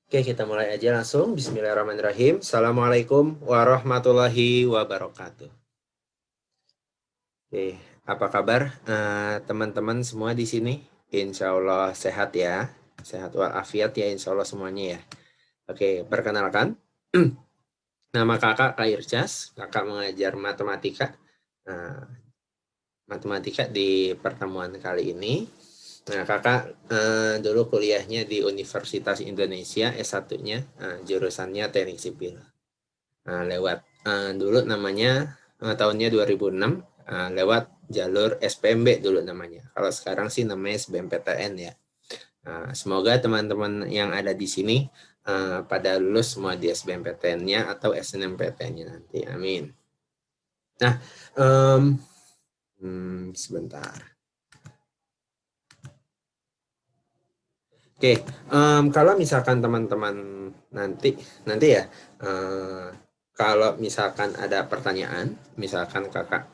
Oke, kita mulai aja langsung. Bismillahirrahmanirrahim. Assalamualaikum warahmatullahi wabarakatuh. Oke, apa kabar teman-teman semua di sini? Insya Allah sehat ya. Sehat walafiat ya, insya Allah semuanya ya. Oke, perkenalkan. Nama kakak Kak Irjas. Kakak mengajar matematika. Nah, matematika di pertemuan kali ini. Nah, kakak dulu kuliahnya di Universitas Indonesia, S1-nya, jurusannya Teknik Sipil. Nah, lewat dulu namanya tahunnya 2006 lewat jalur SPMB dulu namanya. Kalau sekarang sih namanya SBMPTN ya. Semoga teman-teman yang ada di sini pada lulus semua di SBMPTN-nya atau SNMPTN-nya nanti. Amin. Nah, sebentar. Oke, kalau misalkan teman-teman nanti ya, kalau misalkan ada pertanyaan, misalkan kakak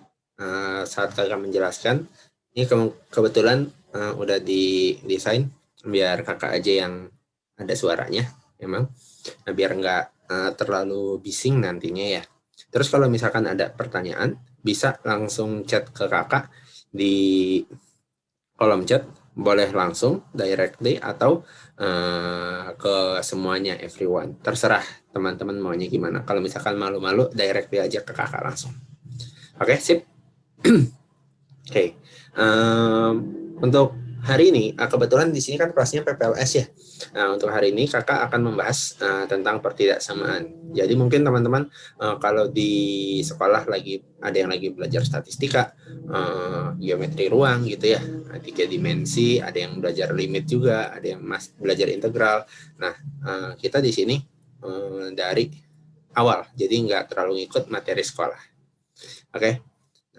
saat kakak menjelaskan, ini kebetulan udah didesain biar kakak aja yang ada suaranya, memang, biar nggak terlalu bising nantinya ya. Terus kalau misalkan ada pertanyaan, bisa langsung chat ke kakak di kolom chat, boleh langsung directly atau ke semuanya everyone, terserah teman-teman maunya gimana. Kalau misalkan malu-malu, directly aja ke kakak langsung. Oke, sip. Oke, untuk hari ini kebetulan di sini kan kelasnya PPLS ya. Nah, untuk hari ini kakak akan membahas tentang pertidaksamaan. Jadi mungkin teman-teman kalau di sekolah lagi ada yang lagi belajar statistika, geometri ruang gitu ya, 3 dimensi, ada yang belajar limit juga, ada yang belajar integral. Nah, kita di sini dari awal, jadi nggak terlalu ngikut materi sekolah. Oke,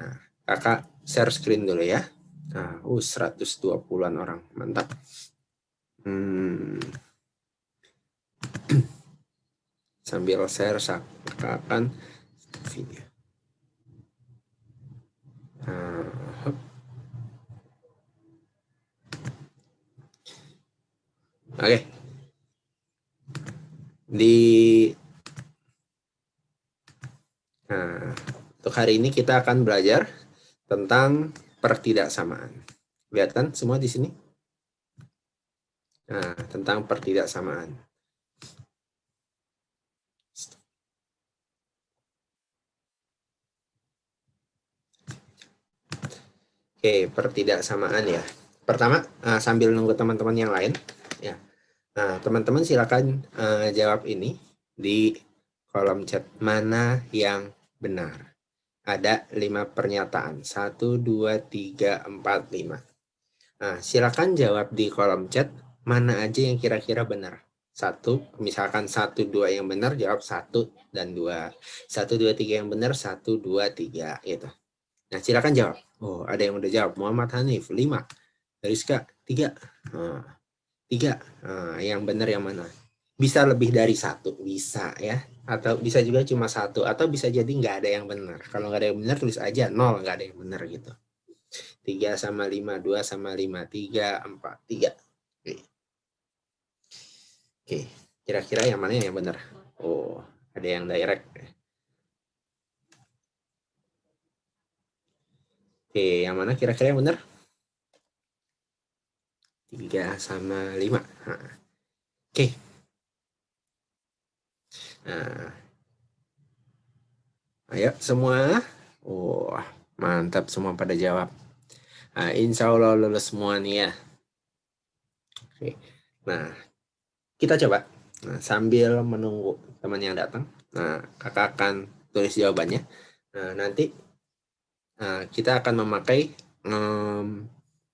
nah kakak share screen dulu ya. Nah, 120-an orang, mantap. Sambil share akan video. Oke. Untuk hari ini kita akan belajar tentang pertidaksamaan. Lihat kan semua di sini? Nah, tentang pertidaksamaan. Oke, pertidaksamaan ya. Pertama, sambil nunggu teman-teman yang lain, ya. Nah, teman-teman silakan jawab ini di kolom chat, mana yang benar. Ada 5 pernyataan. 1, 2, 3, 4, 5. Nah, silakan jawab di kolom chat mana aja yang kira-kira benar. Misalkan 1, 2 yang benar, jawab 1 dan 2. 1, 2, 3 yang benar, 1, 2, 3 gitu. Nah, silakan jawab. Oh, ada yang udah jawab. Muhammad Hanif, 5. Rizka, 3. 3. Yang benar yang mana? Bisa lebih dari 1, bisa ya. Atau bisa juga cuma 1. Atau bisa jadi nggak ada yang benar. Kalau nggak ada yang benar, tulis aja 0, nggak ada yang benar gitu. 3 sama 5, 2 sama 5, 3, 4, 3. Oke, kira-kira yang mana yang benar? Oh, ada yang direct. Oke, yang mana kira-kira yang benar? 3 sama 5. Oke. Nah, ayo semua. Wah, mantap semua pada jawab. Nah, insya Allah lulus semua nih ya. Oke. Nah, kita coba. Nah, sambil menunggu teman yang datang. Nah, kakak akan tulis jawabannya. Nah, nanti kita akan memakai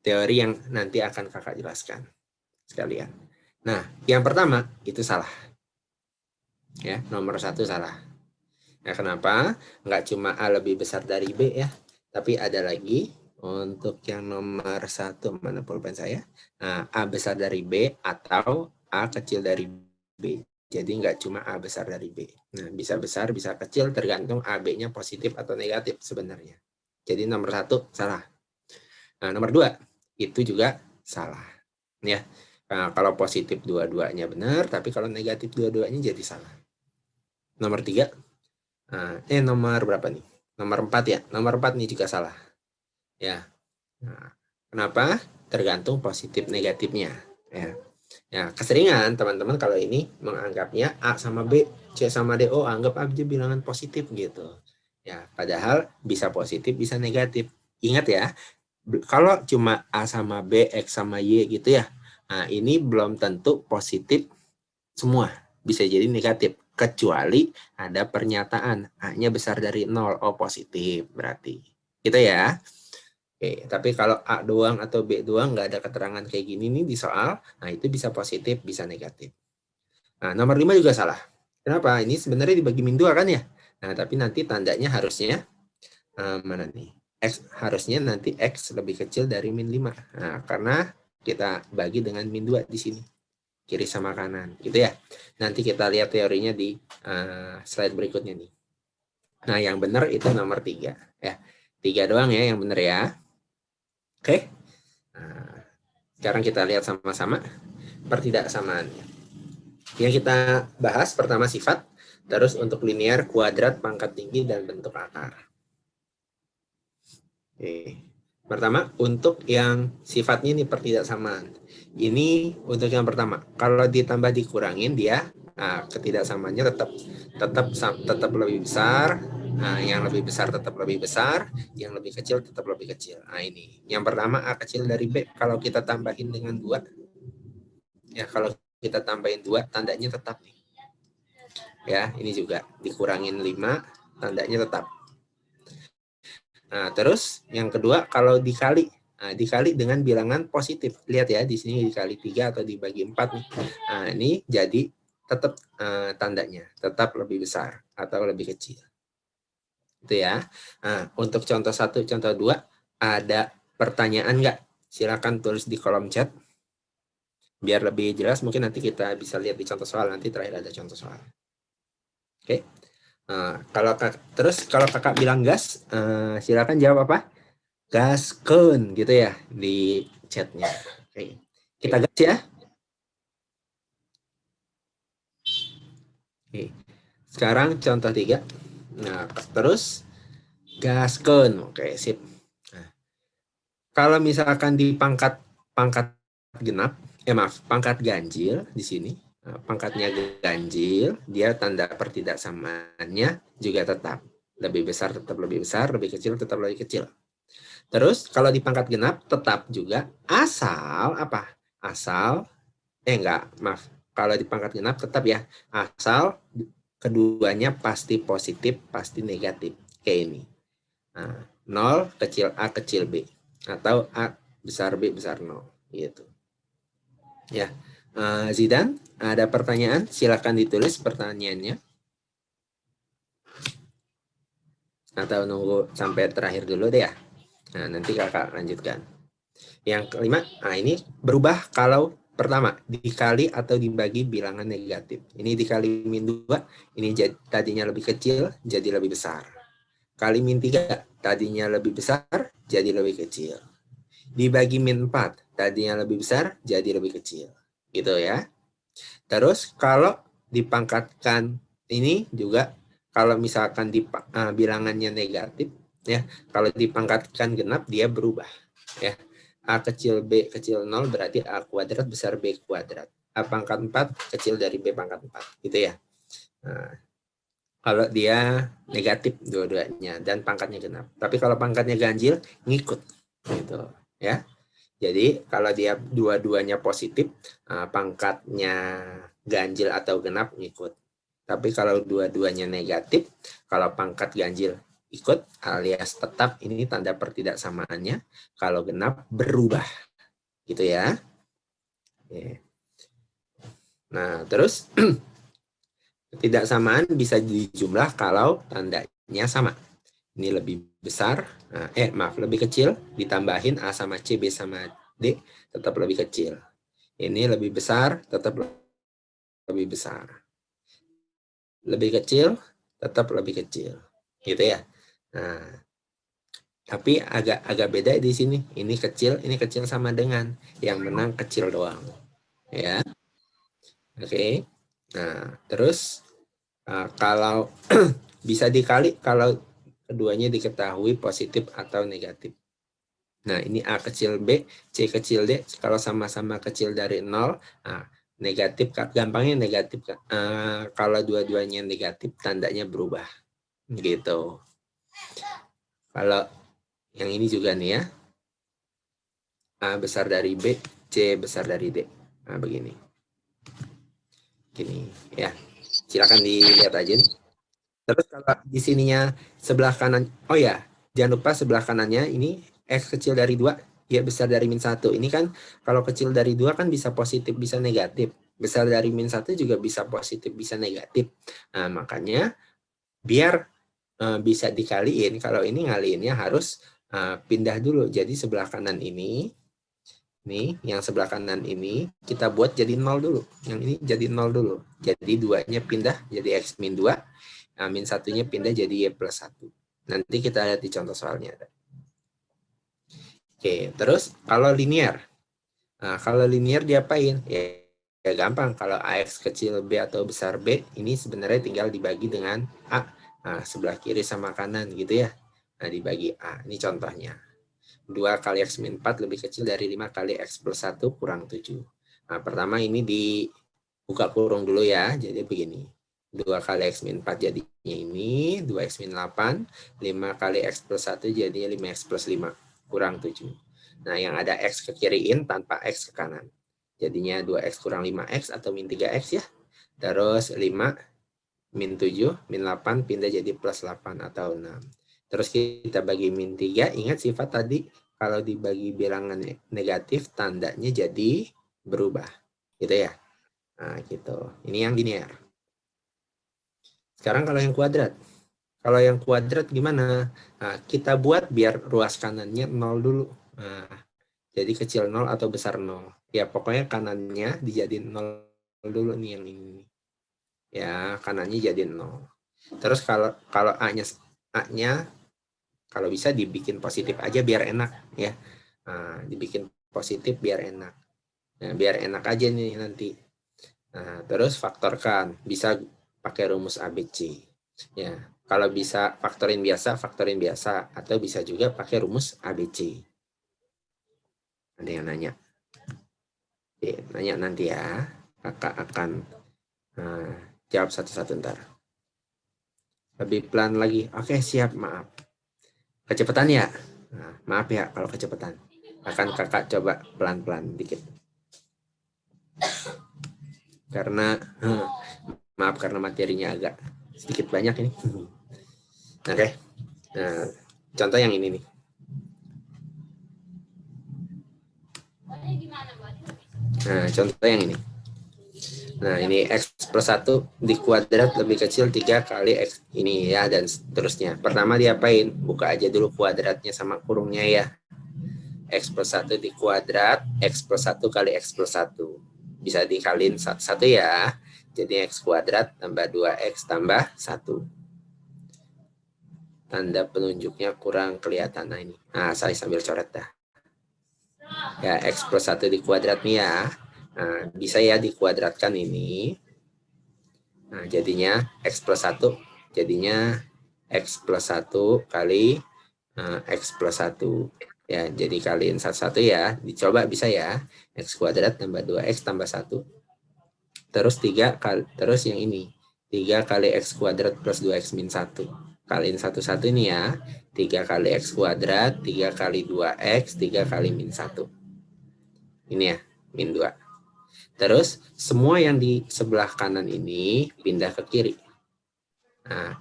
teori yang nanti akan kakak jelaskan sekalian. Nah, yang pertama itu salah. Ya, nomor 1 salah. Nah, kenapa? Nggak cuma A lebih besar dari B ya, tapi ada lagi untuk yang nomor 1, mana pulpen saya? Nah, A besar dari B atau A kecil dari B. Jadi nggak cuma A besar dari B. Nah, bisa besar, bisa kecil, tergantung AB-nya positif atau negatif sebenarnya. Jadi nomor 1 salah. Nah, nomor 2 itu juga salah. Ya. Nah, kalau positif dua-duanya benar, tapi kalau negatif dua-duanya jadi salah. Nomor 3, nomor berapa nih? Nomor 4 ya. Nomor 4 nih juga salah. Ya. Nah, kenapa? Tergantung positif negatifnya. Ya. Ya, keseringan teman-teman kalau ini menganggapnya A sama B, C sama D, oh anggap aja bilangan positif gitu. Ya, padahal bisa positif, bisa negatif. Ingat ya, kalau cuma A sama B, X sama Y gitu ya, nah ini belum tentu positif semua. Bisa jadi negatif. Kecuali ada pernyataan A-nya besar dari 0, oh positif berarti. Gitu ya. Oke, tapi kalau A doang atau B doang nggak ada keterangan kayak gini nih di soal, nah itu bisa positif, bisa negatif. Nah, nomor 5 juga salah. Kenapa? Ini sebenarnya dibagi min 2 kan ya? Nah, tapi nanti tandanya harusnya mana nih? X harusnya nanti X lebih kecil dari min 5. Nah, karena kita bagi dengan min 2 di sini. Kiri sama kanan, gitu ya. Nanti kita lihat teorinya di slide berikutnya nih. Nah, yang benar itu nomor 3. Ya, 3 doang ya yang benar ya. Oke. Nah, sekarang kita lihat sama-sama pertidaksamaannya. Yang kita bahas pertama sifat, terus untuk linear, kuadrat, pangkat tinggi, dan bentuk akar. Oke. Pertama, untuk yang sifatnya ini pertidaksamaan. Ini untuk yang pertama. Kalau ditambah dikurangin dia, ketidaksamaannya tetap lebih besar. Nah, yang lebih besar tetap lebih besar, yang lebih kecil tetap lebih kecil. Nah, ini. Yang pertama A kecil dari B, kalau kita tambahin dengan 2, ya kalau kita tambahin 2, tandanya tetap nih. Ya, ini juga dikurangin 5, tandanya tetap. Nah, terus yang kedua kalau dikali, dikali dengan bilangan positif. Lihat ya, di sini dikali 3 atau dibagi 4 nih. Nah, ini jadi tetap tandanya tetap lebih besar atau lebih kecil. Itu ya. Nah, untuk contoh 1, contoh 2 ada pertanyaan nggak? Silakan tulis di kolom chat. Biar lebih jelas mungkin nanti kita bisa lihat di contoh soal, nanti terakhir ada contoh soal. Oke. Kalau kakak bilang gas, silakan jawab apa? Gaskun gitu ya di chatnya. Oke. Kita gas ya. Oke. Sekarang contoh 3. Nah, terus gaskun. Oke, sip. Nah, kalau misalkan di pangkat genap, pangkat ganjil di sini. Nah, pangkatnya ganjil, dia tanda pertidaksamaannya juga tetap. Lebih besar tetap lebih besar, lebih kecil tetap lebih kecil. Terus kalau di pangkat genap tetap juga asal apa? Asal enggak, maaf. Kalau di pangkat genap tetap ya, asal keduanya pasti positif, pasti negatif. Kayak ini. Nah, 0 kecil A kecil B atau A besar B besar 0 gitu. Ya. Zidan, ada pertanyaan? Silakan ditulis pertanyaannya. Atau nunggu sampai terakhir dulu deh ya. Nah, nanti kakak lanjutkan. Yang kelima, ini berubah kalau pertama dikali atau dibagi bilangan negatif. Ini dikali min 2, ini tadinya lebih kecil jadi lebih besar. Kali min 3, tadinya lebih besar jadi lebih kecil. Dibagi min 4, tadinya lebih besar jadi lebih kecil. Gitu ya. Terus kalau dipangkatkan ini juga kalau misalkan bilangannya negatif ya, kalau dipangkatkan genap dia berubah ya. A kecil B kecil 0 berarti A kuadrat besar B kuadrat. A pangkat 4 kecil dari B pangkat 4 gitu ya. Nah, kalau dia negatif dua-duanya dan pangkatnya genap. Tapi kalau pangkatnya ganjil ngikut gitu ya. Jadi kalau dia dua-duanya positif, pangkatnya ganjil atau genap ngikut. Tapi kalau dua-duanya negatif, kalau pangkat ganjil ikut alias tetap, ini tanda pertidaksamaannya. Kalau genap berubah, gitu ya. Nah, terus ketidaksamaan bisa dijumlah kalau tandanya sama. Ini lebih besar, lebih kecil, ditambahin A sama C, B sama D, tetap lebih kecil. Ini lebih besar, tetap lebih besar. Lebih kecil, tetap lebih kecil. Gitu ya. Nah, tapi agak beda di sini. Ini kecil sama dengan yang menang kecil doang. Ya, oke. Nah, terus kalau bisa dikali kalau keduanya diketahui positif atau negatif. Nah, ini A kecil B, C kecil D, kalau sama-sama kecil dari 0, nah, negatif, gampangnya negatif. Kalau dua-duanya negatif, tandanya berubah. Gitu. Kalau yang ini juga nih ya, A besar dari B, C besar dari D. Nah, begini. Gini, ya. Silakan dilihat aja nih. Terus kalau di sininya sebelah kanan, oh ya, jangan lupa sebelah kanannya ini X kecil dari 2, ya besar dari min 1. Ini kan kalau kecil dari 2 kan bisa positif, bisa negatif. Besar dari min 1 juga bisa positif, bisa negatif. Nah, makanya biar bisa dikaliin, kalau ini ngaliinnya harus pindah dulu. Jadi sebelah kanan ini, nih yang sebelah kanan ini kita buat jadi 0 dulu. Yang ini jadi 0 dulu. Jadi 2-nya pindah jadi X min 2. Nah, min satunya pindah jadi Y plus 1. Nanti kita lihat di contoh soalnya. Oke, terus kalau linear. Nah, kalau linear diapain? Ya gampang. Kalau AX kecil B atau besar B, ini sebenarnya tinggal dibagi dengan A. Nah, sebelah kiri sama kanan gitu ya. Nah, dibagi A. Ini contohnya. 2 kali X min 4 lebih kecil dari 5 kali X plus 1 kurang 7. Nah, pertama ini dibuka kurung dulu ya. Jadi begini. 2 kali X min 4 jadinya ini. 2X min 8. 5 kali X plus 1 jadinya 5X plus 5. Kurang 7. Nah, yang ada X ke kiriin tanpa X ke kanan. Jadinya 2X kurang 5X atau min 3X ya. Terus 5 min 7, min 8 pindah jadi plus 8 atau 6. Terus kita bagi min 3. Ingat sifat tadi, kalau dibagi bilangan negatif, tandanya jadi berubah. Gitu ya. Nah, gitu. Ini yang linear. Sekarang kalau yang kuadrat. Kalau yang kuadrat gimana? Nah, kita buat biar ruas kanannya 0 dulu. Nah, jadi kecil 0 atau besar 0. Ya, pokoknya kanannya dijadiin 0 dulu nih yang ini. Ya, kanannya jadi 0. Terus kalau A-nya kalau bisa dibikin positif aja biar enak ya. Nah, dibikin positif biar enak. Nah, biar enak aja nih nanti. Nah, terus faktorkan, bisa pakai rumus ABC. Ya, kalau bisa faktorin biasa atau bisa juga pakai rumus ABC. Ada yang nanya? Oke, nanya nanti ya. Kakak akan jawab satu-satu ntar. Lebih pelan lagi. Oke, siap, maaf. Kecepatan ya? Nah, maaf ya kalau kecepatan. Akan kakak coba pelan-pelan dikit. Karena maaf karena materinya agak sedikit banyak ini. Oke. Nah, contoh yang ini nih. Nah, contoh yang ini. Nah, ini X plus 1 di kuadrat lebih kecil 3 kali X ini ya, dan seterusnya. Pertama diapain? Buka aja dulu kuadratnya sama kurungnya ya. X plus 1 di kuadrat, X plus 1 kali X plus 1. Bisa dikaliin 1 ya. Jadi X kuadrat tambah 2X tambah 1. Tanda penunjuknya kurang kelihatan. Nah, ini. Nah, saya sambil coret dah. Ya, X plus 1 di kuadrat nih ya. Nah, bisa ya dikuadratkan ini. Nah, jadinya X plus 1. Jadinya X plus 1 kali X plus 1. Ya, jadi kaliin satu-satu ya. Dicoba bisa ya. X kuadrat tambah 2X tambah 1. Terus 3 kali, terus yang ini. 3 kali X kuadrat plus 2X min 1. Kaliin satu-satu ini ya. 3 kali X kuadrat, 3 kali 2X, 3 kali min 1. Ini ya, min 2. Terus semua yang di sebelah kanan ini pindah ke kiri. Nah,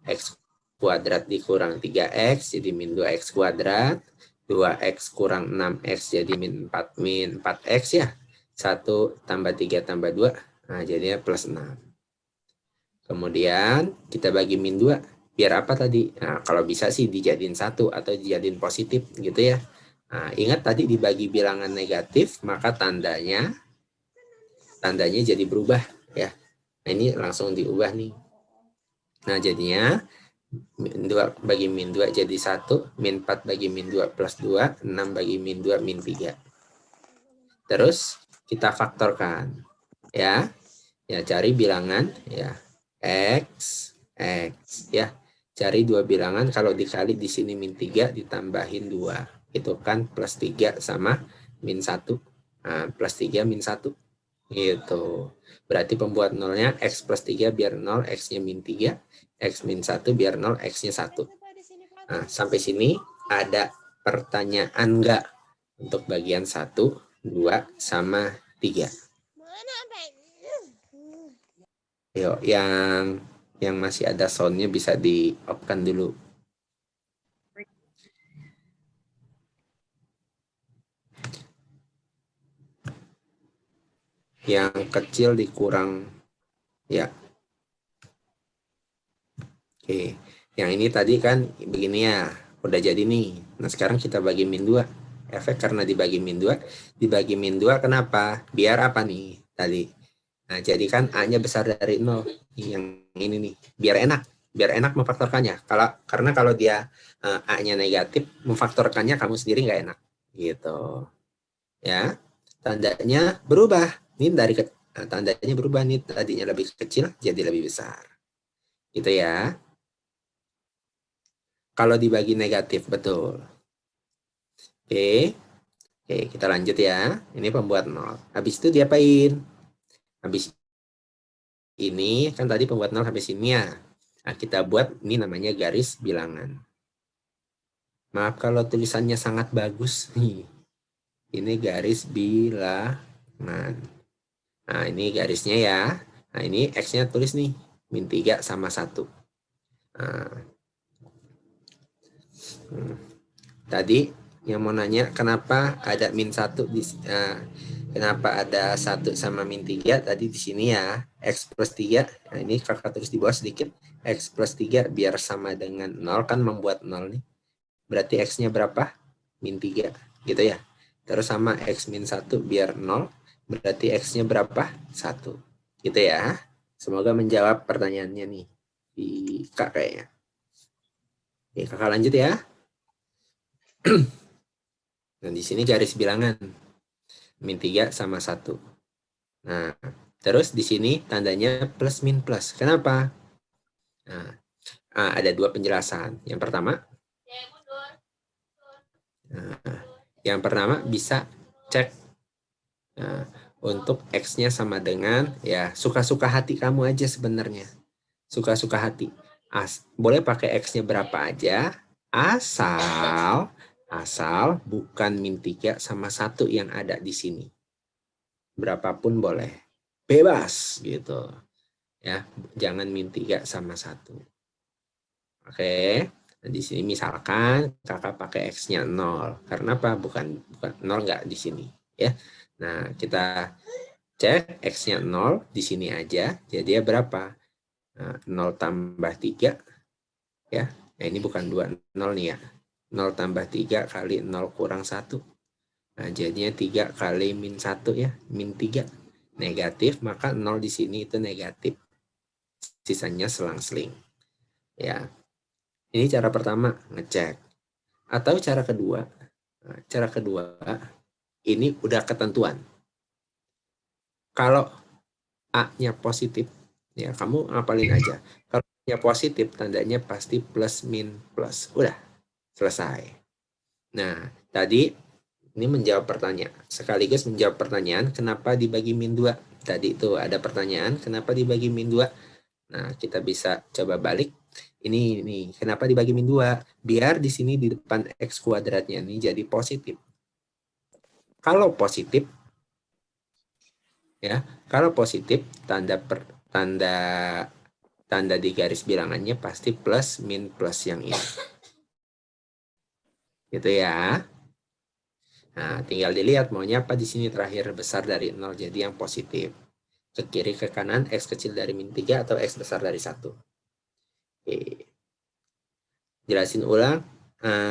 X kuadrat dikurang 3X jadi min 2X kuadrat. 2X kurang 6X jadi min 4X ya. 1 tambah 3 tambah 2. Nah, jadinya plus 6. Kemudian kita bagi min 2. Biar apa tadi? Nah, kalau bisa sih dijadiin 1 atau dijadiin positif gitu ya. Nah, ingat tadi dibagi bilangan negatif, maka tandanya jadi berubah ya. Nah, ini langsung diubah nih. Nah, jadinya min 2 bagi min 2 jadi 1, min 4 bagi min 2 plus 2, 6 bagi min 2 min 3. Terus kita faktorkan. Ya, cari bilangan ya X, ya. Cari dua bilangan, kalau dikali di sini min 3 ditambahin 2. Itu kan plus 3 sama min 1. Nah, plus 3 min 1. Gitu. Berarti pembuat nolnya X plus 3 biar 0, X-nya min 3. X min 1 biar 0, X-nya 1. Nah, sampai sini ada pertanyaan enggak untuk bagian 1, 2, sama 3? Yuk, yang masih ada soundnya bisa di off-kan dulu. Yang kecil dikurang, ya. Oke, yang ini tadi kan begini ya, udah jadi nih. Nah sekarang kita bagi min 2. Efek karena dibagi min 2, dibagi min 2 kenapa? Biar apa nih tadi? Nah jadi kan A-nya besar dari 0. Yang ini nih, biar enak memfaktorkannya. Karena kalau dia A-nya negatif, memfaktorkannya kamu sendiri nggak enak. Gitu. Ya, tandanya berubah. Ini tandanya berubah nih, tadinya lebih kecil jadi lebih besar. Gitu ya. Kalau dibagi negatif, betul. Oke. Oke, kita lanjut ya. Ini pembuat 0. Habis itu diapain? Habis ini, kan tadi pembuat 0 sampai sini ya. Nah, kita buat, ini namanya garis bilangan. Maaf kalau tulisannya sangat bagus. Nih. Ini garis bilangan. Nah, ini garisnya ya. Nah, ini X-nya tulis nih. Min 3 sama 1. Nah, tadi yang mau nanya kenapa ada min 1 kenapa ada 1 sama min 3 tadi di sini ya, X plus 3. Nah, ini kakak tulis di bawah sedikit. X plus 3 biar sama dengan 0, kan membuat 0 nih. Berarti X-nya berapa? Min 3. Gitu ya. Terus sama X min 1 biar 0. Berarti X-nya berapa? 1. Gitu ya. Semoga menjawab pertanyaannya nih. Di Kak kayaknya. Oke, kakak lanjut ya. Nah, di sini garis bilangan. Min 3 sama 1. Nah, terus di sini tandanya plus min plus. Kenapa? Nah, ada dua penjelasan. Yang pertama bisa cek untuk X-nya sama dengan, ya suka-suka hati kamu aja sebenarnya. Suka-suka hati. Boleh pakai X-nya berapa aja, asal bukan min 3 sama 1 yang ada di sini. Berapapun boleh. Bebas gitu. Ya, jangan min 3 sama 1. Oke. Nah, di sini misalkan kakak pakai X-nya 0. Karena apa? Bukan 0 nggak di sini. Ya. Nah, kita cek X-nya 0 di sini aja. Jadi ya berapa? Nah, 0 tambah 3. Ya. Nah, ini bukan 2, 0 nih ya. 0 tambah 3 kali 0 kurang 1. Nah, jadinya 3 kali min 1 ya. Min 3. Negatif, maka 0 di sini itu negatif. Sisanya selang-seling. Ya. Ini cara pertama, ngecek. Atau cara kedua, ini udah ketentuan. Kalau A-nya positif, ya kamu ngapalin aja. Kalau A-nya positif, tandanya pasti plus min plus. Udah, selesai. Nah, tadi ini menjawab pertanyaan. Sekaligus menjawab pertanyaan, kenapa dibagi min 2? Tadi itu ada pertanyaan, kenapa dibagi min 2? Nah, kita bisa coba balik. Ini nih, kenapa dibagi min 2? Biar di sini di depan X kuadratnya ini jadi positif. Kalau positif, ya, kalau positif tanda di garis bilangannya pasti plus min plus yang ini. Gitu ya. Nah, tinggal dilihat maunya apa di sini terakhir, besar dari 0 jadi yang positif. Ke kiri ke kanan X kecil dari min 3 atau X besar dari 1. Oke. Jelasin ulang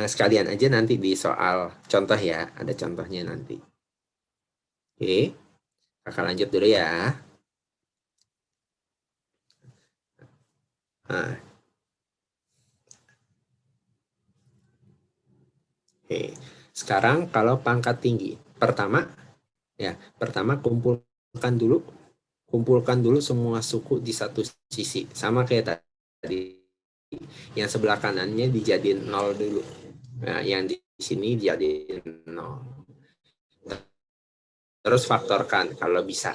sekalian aja nanti di soal contoh ya, ada contohnya nanti. Oke, kakak lanjut dulu ya. Nah, oke. Sekarang kalau pangkat tinggi, pertama Ya, pertama kumpulkan dulu semua suku di satu sisi. Sama kayak tadi. Yang sebelah kanannya dijadiin 0 dulu. Nah, yang di sini dijadiin 0. Terus faktorkan kalau bisa.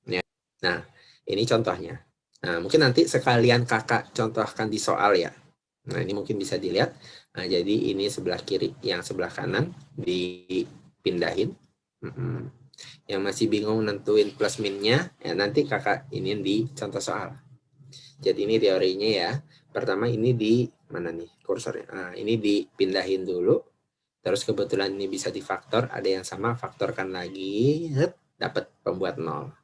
Ya. Nah, ini contohnya. Nah, mungkin nanti sekalian kakak contohkan di soal ya. Nah, ini mungkin bisa dilihat. Nah, jadi ini sebelah kiri, yang sebelah kanan dipindahin. Yang masih bingung nentuin plus minnya, ya nanti kakak ini di contoh soal. Jadi ini teorinya ya. Pertama ini di mana nih kursornya? Nah, ini dipindahin dulu. Terus kebetulan ini bisa difaktor, ada yang sama, faktorkan lagi, dapat pembuat 0.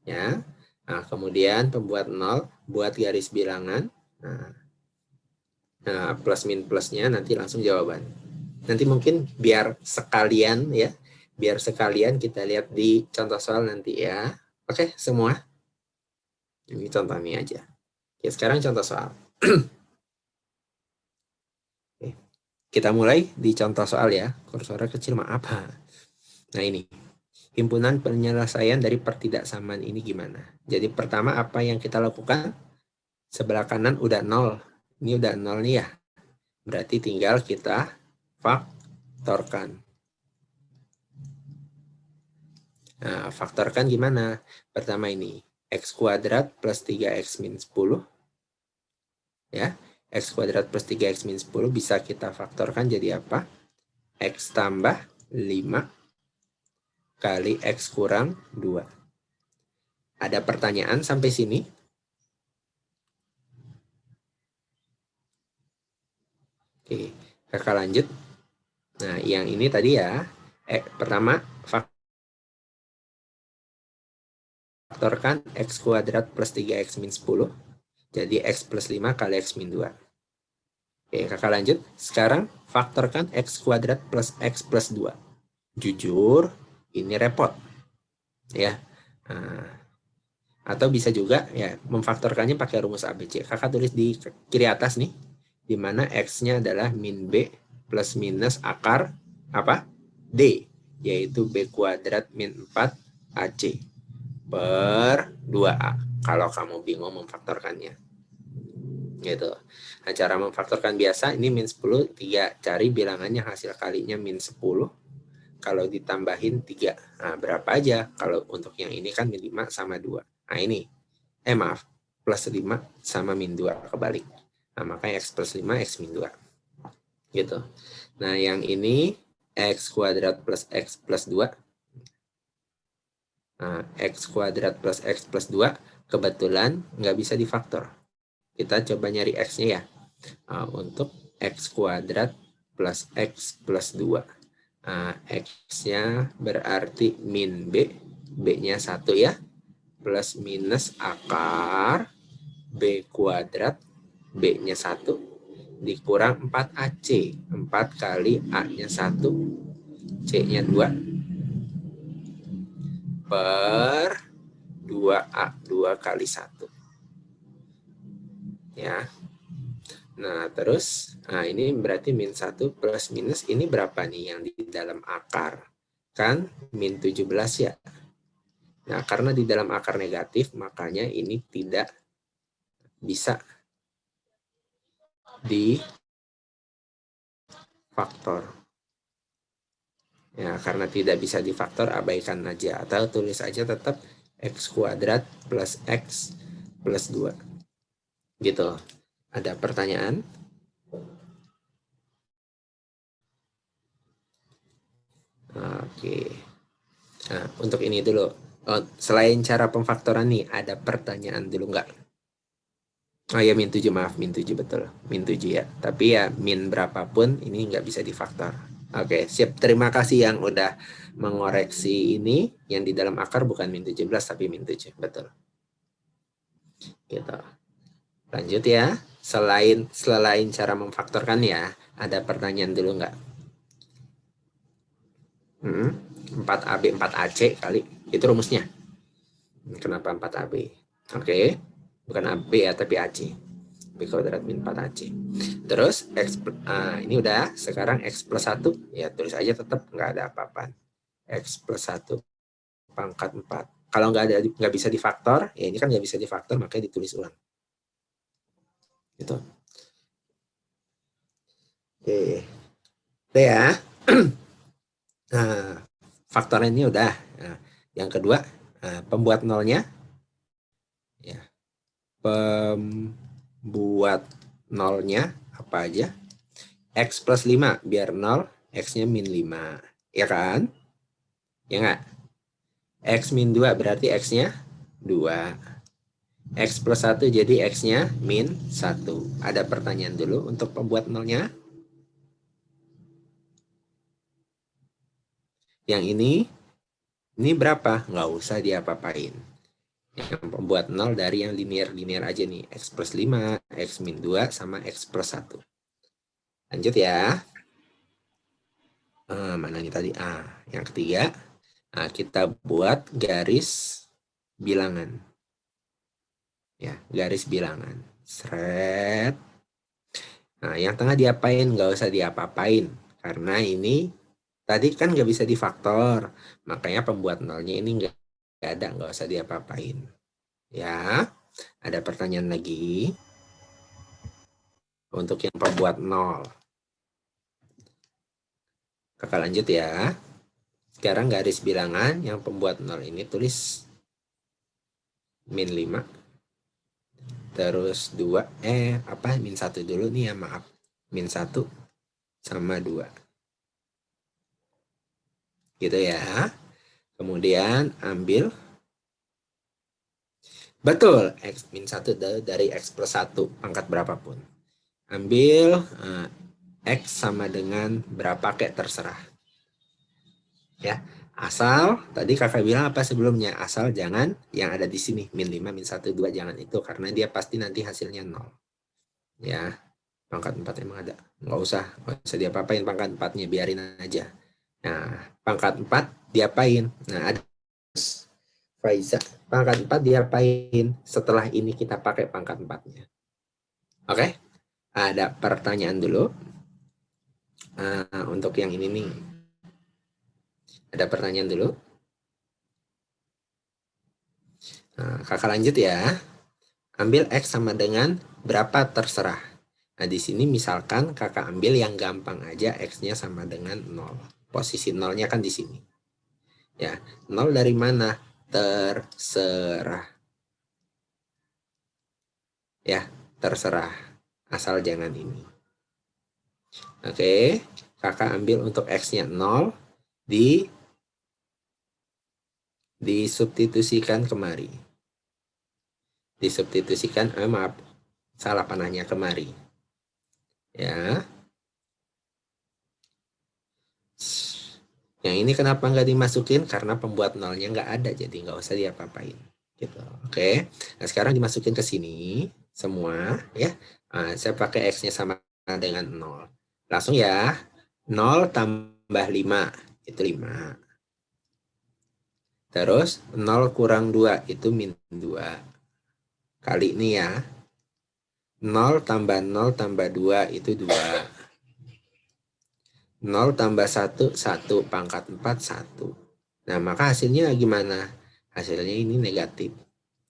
Ya. Nah, kemudian pembuat 0, buat garis bilangan. Nah, plus min plusnya nanti langsung jawaban. Nanti mungkin biar sekalian ya, biar sekalian kita lihat di contoh soal nanti ya. Oke, semua. Ini contoh ini aja. Oke, sekarang contoh soal. Oke. Kita mulai di contoh soal ya. Kursornya kecil, maaf. Nah ini, himpunan penyelesaian dari pertidaksamaan ini gimana? Jadi pertama apa yang kita lakukan? Sebelah kanan udah 0. Ini udah 0 nih ya. Berarti tinggal kita faktorkan. Nah, faktorkan gimana? Pertama ini, x kuadrat plus 3x min 10. Ya, x kuadrat plus 3x min 10 bisa kita faktorkan jadi apa? X tambah 5 kali X kurang 2. Ada pertanyaan sampai sini? Oke, kakak lanjut. Nah, yang ini tadi ya, pertama faktorkan X kuadrat plus 3X min 10. Jadi X plus 5 kali X min 2. Oke, kakak lanjut. Sekarang faktorkan X kuadrat plus X plus 2. Jujur, ini repot. Ya. Nah, atau bisa juga ya memfaktorkannya pakai rumus ABC. Kakak tulis di kiri atas nih, di mana X-nya adalah min B plus minus akar apa? D, yaitu B kuadrat min 4 AC per 2A. Kalau kamu bingung memfaktorkannya. Gitu. Nah, cara memfaktorkan biasa, ini min 10, 3. Cari bilangannya hasil kalinya min 10. Kalau ditambahin 3. Nah, berapa aja? Kalau untuk yang ini kan min 5 sama 2. Nah, ini. Maaf. Plus 5 sama min 2. Kebalik. Nah, makanya X plus 5, X min 2. Gitu. Nah, yang ini X kuadrat plus X plus 2. Nah, X kuadrat plus X plus 2 kebetulan nggak bisa difaktor. Kita coba nyari X-nya ya. Untuk X kuadrat plus X plus 2. X-nya berarti min B. B-nya 1 ya. Plus minus akar B kuadrat. B-nya 1. Dikurang 4AC. 4 kali A-nya 1. C-nya 2. Per 2A. 2 kali 1. Ya. Nah, terus ini berarti min 1 plus minus ini berapa nih yang di dalam akar? Kan min 17 ya. Nah, karena di dalam akar negatif, makanya ini tidak bisa difaktor. Ya, karena tidak bisa difaktor, abaikan aja. Atau tulis aja tetap X kuadrat plus X plus 2. Gitu. Ada pertanyaan? Oke. Nah, untuk ini dulu. Selain cara pemfaktoran nih, ada pertanyaan dulu nggak? Oh ya, min 7, maaf. Min 7, betul. Min 7 ya. Tapi ya, min berapapun, ini nggak bisa difaktor. Oke, siap. Terima kasih yang udah mengoreksi ini. Yang di dalam akar bukan min 17, tapi min 7. Betul. Gitu. Lanjut ya. Selain cara memfaktorkan ya, ada pertanyaan dulu nggak? 4AB, 4AC kali. Itu rumusnya. Kenapa 4AB? Oke. Bukan AB ya, tapi AC. B kuadrat min 4AC. Terus, ini udah. Sekarang X plus 1. Ya, tulis aja tetap nggak ada apa-apa. X plus 1 pangkat 4. Kalau nggak bisa difaktor, ya ini kan nggak bisa difaktor, makanya ditulis ulang. Gitu. Oke. Udah ya. Nah, faktornya ini udah. Nah, yang kedua, pembuat nolnya. Ya. Pembuat nolnya apa aja? X plus 5, biar 0, X-nya min 5. Ya kan? Ya nggak? X min 2 berarti X-nya 2. X plus 1 jadi X-nya min 1. Ada pertanyaan dulu untuk pembuat nolnya? Yang ini berapa? Nggak usah diapa-apain. Yang pembuat nol dari yang linear-linear aja nih. X plus 5, X min 2, sama X plus 1. Lanjut ya. Mana nih tadi? Yang ketiga. Nah, kita buat garis bilangan. Ya, garis bilangan. Seret. Nah, yang tengah diapain? Nggak usah diapa-apain. Karena ini tadi kan nggak bisa difaktor. Makanya pembuat nolnya ini nggak ada. Nggak usah diapa-apain. Ya, ada pertanyaan lagi. Untuk yang pembuat nol. Kakak lanjut ya. Sekarang garis bilangan yang pembuat nol ini tulis min 5. Terus 2. Min 1 dulu nih ya, maaf. Min 1 sama 2. Gitu ya. Kemudian ambil. Betul, X min 1 dari X plus 1, pangkat berapapun. Ambil X sama dengan berapa kayak terserah. Ya, asal, tadi kakak bilang apa sebelumnya? Asal jangan yang ada di sini, min 5, min 1, 2, jangan itu. Karena dia pasti nanti hasilnya 0. Ya, pangkat 4 emang ada. Nggak usah diapa-apain pangkat 4-nya, biarin aja. Nah, pangkat 4 diapain? Nah, ada Faiza, pangkat 4 diapain? Setelah ini kita pakai pangkat 4-nya. Oke? Ada pertanyaan dulu. Untuk yang ini nih. Ada pertanyaan dulu. Kakak lanjut ya. Ambil X sama dengan berapa terserah. Nah, di sini misalkan kakak ambil yang gampang aja, X-nya sama dengan 0. Posisi 0-nya kan di sini. Ya, 0 dari mana? Terserah. Ya, terserah. Asal jangan ini. Oke, kakak ambil untuk X-nya 0, disubstitusikan kemari. Disubstitusikan, maaf, salah panahnya kemari. Ya. Yang ini kenapa nggak dimasukin? Karena pembuat nolnya nggak ada, jadi nggak usah diapa-apain. Gitu. Oke. Nah, sekarang dimasukin ke sini semua, ya. Saya pakai X-nya sama dengan 0. Langsung ya. 0 tambah 5, itu 5. Terus 0 kurang 2, itu min 2. Kali ini ya. 0 tambah 0 tambah 2, itu 2. 0 tambah 1, 1. Pangkat 4, 1. Nah, maka hasilnya gimana? Hasilnya ini negatif.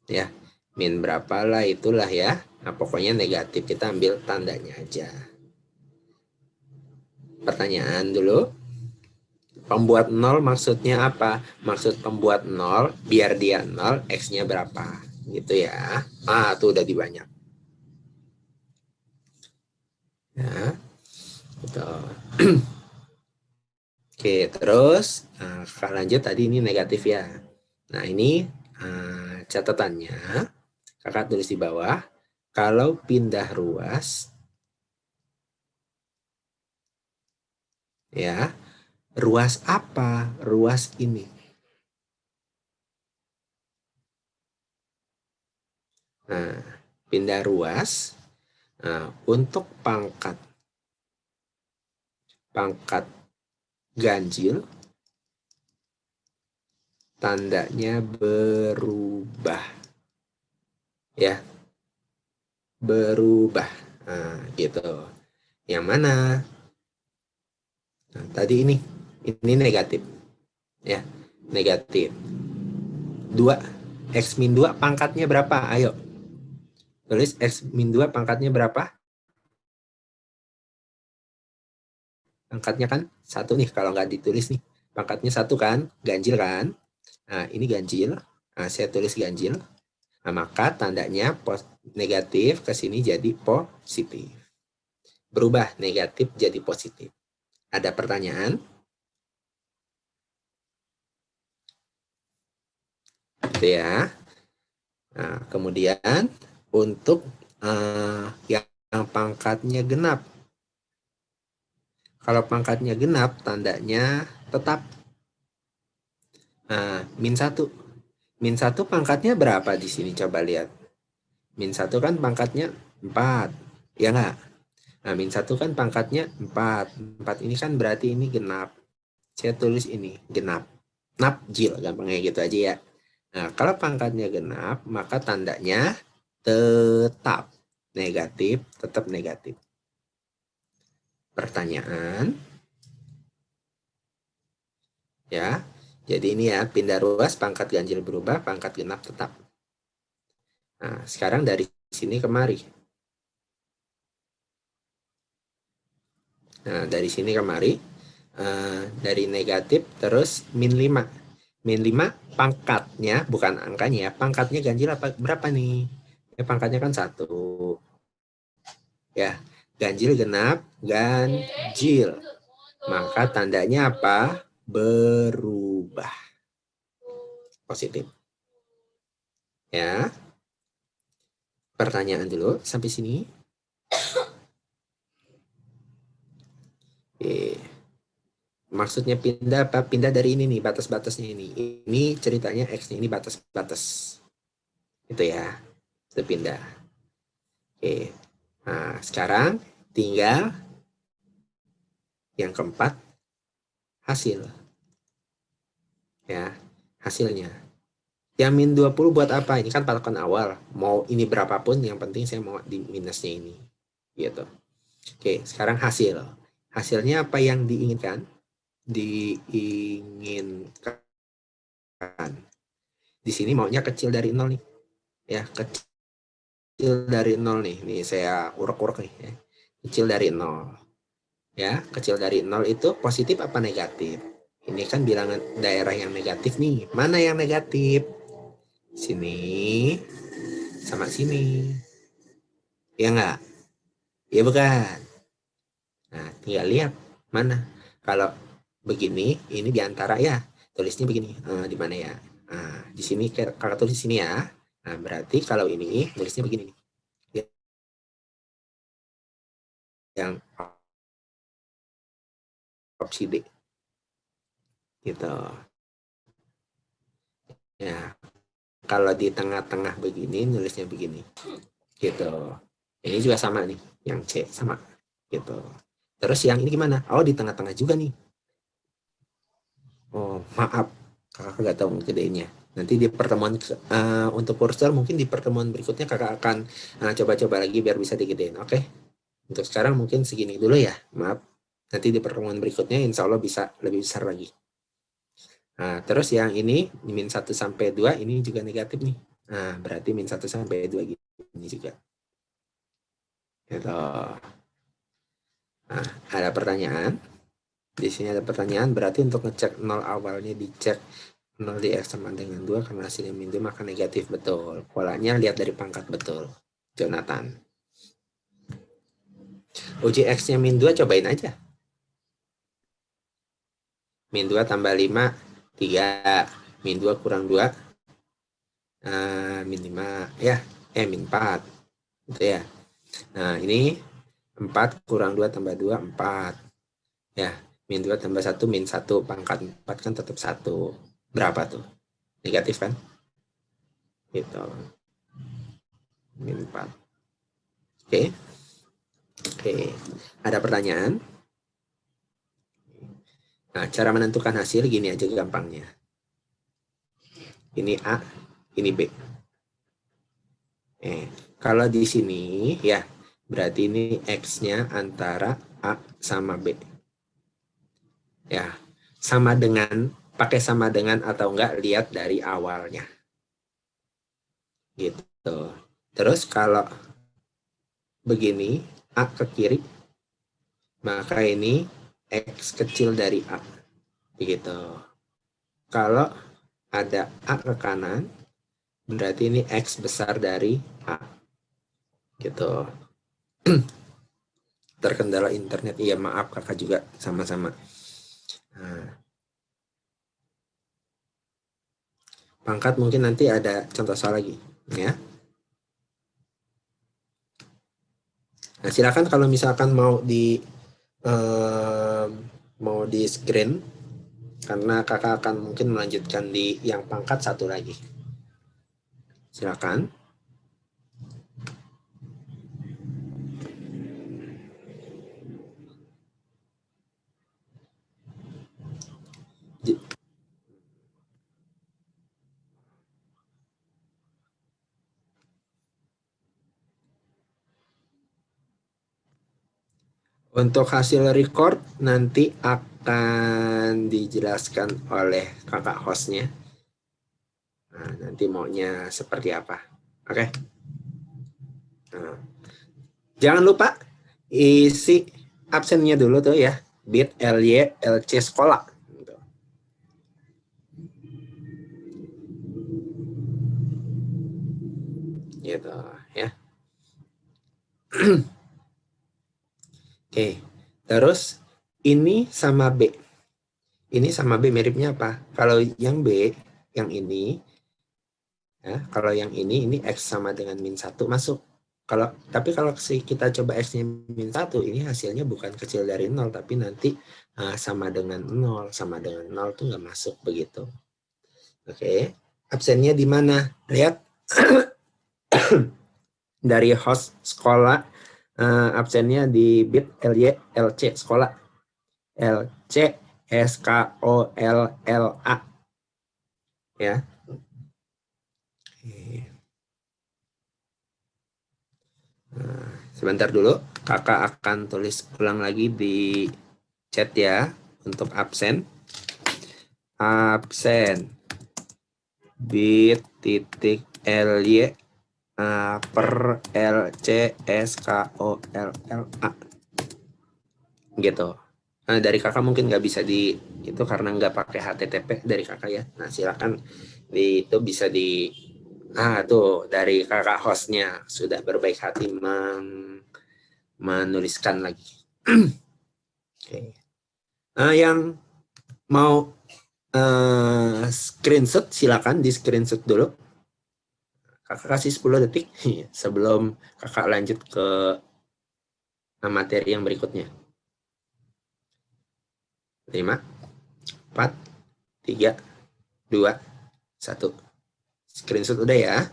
Ya, min berapa lah itulah ya. Nah, pokoknya negatif. Kita ambil tandanya aja. Pertanyaan dulu. Pembuat 0 maksudnya apa? Maksud pembuat 0, biar dia 0, X-nya berapa? Gitu ya. Tuh udah dibanyak. Ya, betul. Oke, terus kakak lanjut tadi ini negatif ya. Nah, ini catatannya kakak tulis di bawah. Kalau pindah ruas, ya, ruas apa? Ruas ini. Nah, pindah ruas untuk pangkat ganjil, tandanya berubah. Ya, berubah. Gitu. Yang mana? Nah, tadi ini negatif. Ya, negatif. 2. X min 2 pangkatnya berapa? Ayo. Tulis X min 2 pangkatnya berapa? Pangkatnya kan 1 nih, kalau nggak ditulis nih. Pangkatnya 1 kan, ganjil kan? Nah, ini ganjil. Nah, saya tulis ganjil. Nah, maka tandanya negatif ke sini jadi positif. Berubah negatif jadi positif. Ada pertanyaan? Itu ya. Nah, kemudian untuk yang pangkatnya genap. Kalau pangkatnya genap, tandanya tetap. Nah, min 1. Min 1 pangkatnya berapa di sini? Coba lihat. Min 1 kan pangkatnya 4. Ya nggak? Nah, min 1 kan pangkatnya 4. 4 ini kan berarti ini genap. Saya tulis ini, genap. Napjil, gampangnya gitu aja ya. Nah, kalau pangkatnya genap, maka tandanya tetap negatif, tetap negatif. Pertanyaan? Ya, jadi ini ya, pindah ruas, pangkat ganjil berubah, pangkat genap tetap. Nah, sekarang dari sini kemari. Nah, dari sini kemari, dari negatif terus min 5. Min 5 pangkatnya, bukan angkanya ya, pangkatnya ganjil apa, berapa nih? Ya, pangkatnya kan 1. Ya, ganjil genap, ganjil. Maka tandanya apa? Berubah. Positif. Ya. Pertanyaan dulu sampai sini. Oke. Maksudnya pindah apa? Pindah dari ini nih, batas-batasnya ini. Ini ceritanya X-nya, ini batas-batas. Itu ya. Itu pindah. Oke. Nah, sekarang tinggal yang keempat, hasil. Ya, hasilnya. Yang min 20 buat apa? Ini kan patokan awal. Mau ini berapapun, yang penting saya mau di minusnya ini. Gitu. Oke, sekarang hasil. Hasilnya apa yang diinginkan? Diinginkan. Di sini maunya kecil dari 0 nih. Ya, kecil dari 0 nih. Nih saya urek-urek nih. Ya. Kecil dari 0. Ya, kecil dari 0 itu positif apa negatif? Ini kan bilangan daerah yang negatif nih. Mana yang negatif? Sini sama sini. Ya enggak? Ya bukan. Nah, tinggal lihat mana. Kalau begini, ini diantara ya. Tulisnya begini. Di mana ya? Nah, di sini kakak tulis di sini ya. Nah, berarti kalau ini tulisnya begini nih. Yang opsi D. Gitu. Ya, kalau di tengah-tengah begini, nulisnya begini. Gitu. Ini juga sama nih. Yang C sama. Gitu. Terus yang ini gimana? Oh, di tengah-tengah juga nih. Oh, maaf. Kakak nggak tahu gedeinnya. Nanti di pertemuan untuk kursor mungkin di pertemuan berikutnya kakak akan coba-coba lagi biar bisa digedein. Oke. Untuk sekarang mungkin segini dulu ya. Maaf. Nanti di pertemuan berikutnya insya Allah bisa lebih besar lagi. Nah, terus yang ini min 1 sampai 2 ini juga negatif nih. Nah, berarti min 1 sampai 2 gini juga. Gitu. Nah, ada pertanyaan? Di sini ada pertanyaan, berarti untuk ngecek 0 awalnya dicek 0 di X sama dengan 2 karena hasilnya min 2 maka negatif, betul. Polanya lihat dari pangkat, betul. Jonathan. Uji X-nya min 2 cobain aja. Min 2 tambah 5, 3. Min 2 kurang 2, min 5. Ya, min 4. Gitu ya. Nah, ini 4 kurang 2 tambah 2, 4. Ya, min 2 tambah 1, min 1. Pangkat 4 kan tetap 1. Berapa tuh? Negatif kan? Gitu. Min 4. Oke. Oke. Ada pertanyaan? Nah, cara menentukan hasil gini aja gampangnya. Ini A, ini B. Kalau di sini ya, berarti ini X-nya antara A sama B. Ya, sama dengan, pakai sama dengan atau enggak, lihat dari awalnya. gitu. Terus kalau begini, A ke kiri, maka ini X kecil dari A, begitu. Kalau ada A ke kanan, berarti ini X besar dari A, gitu. Terkendala internet, iya maaf kakak juga sama-sama. Nah, pangkat mungkin nanti ada contoh soal lagi, ya. Nah, silakan kalau misalkan um, mau di screen, karena kakak akan mungkin melanjutkan di yang pangkat satu lagi. Silakan. Untuk hasil record nanti akan dijelaskan oleh kakak hostnya. Nah, nanti maunya seperti apa. Oke. Nah, jangan lupa isi absennya dulu tuh ya. Bit LY LC sekolah. Gitu ya. Oke. Terus ini sama B. Ini sama B miripnya apa? Kalau yang B, yang ini, ya, kalau yang ini X sama dengan min 1 masuk. Tapi kalau kita coba X-nya min 1, ini hasilnya bukan kecil dari 0, tapi nanti sama dengan 0, sama dengan 0 tuh nggak masuk begitu. Oke, absennya di mana? Lihat dari host sekolah, absennya di bit LY LC sekolah. LC SKOLLA ya. Nah, sebentar dulu, kakak akan tulis ulang lagi di chat ya untuk absen. Absen bit titik LY per LC SKOLLA gitu. Nah, dari kakak mungkin nggak bisa di itu karena nggak pakai HTTP dari kakak ya. Nah, silakan itu bisa di tuh dari kakak hostnya sudah berbaik hati menuliskan lagi. Oke. Nah, yang mau screenshot silakan di screenshot dulu. Kakak kasih 10 detik sebelum kakak lanjut ke materi yang berikutnya. 5, 4, 3, 2, 1. Screenshot udah ya.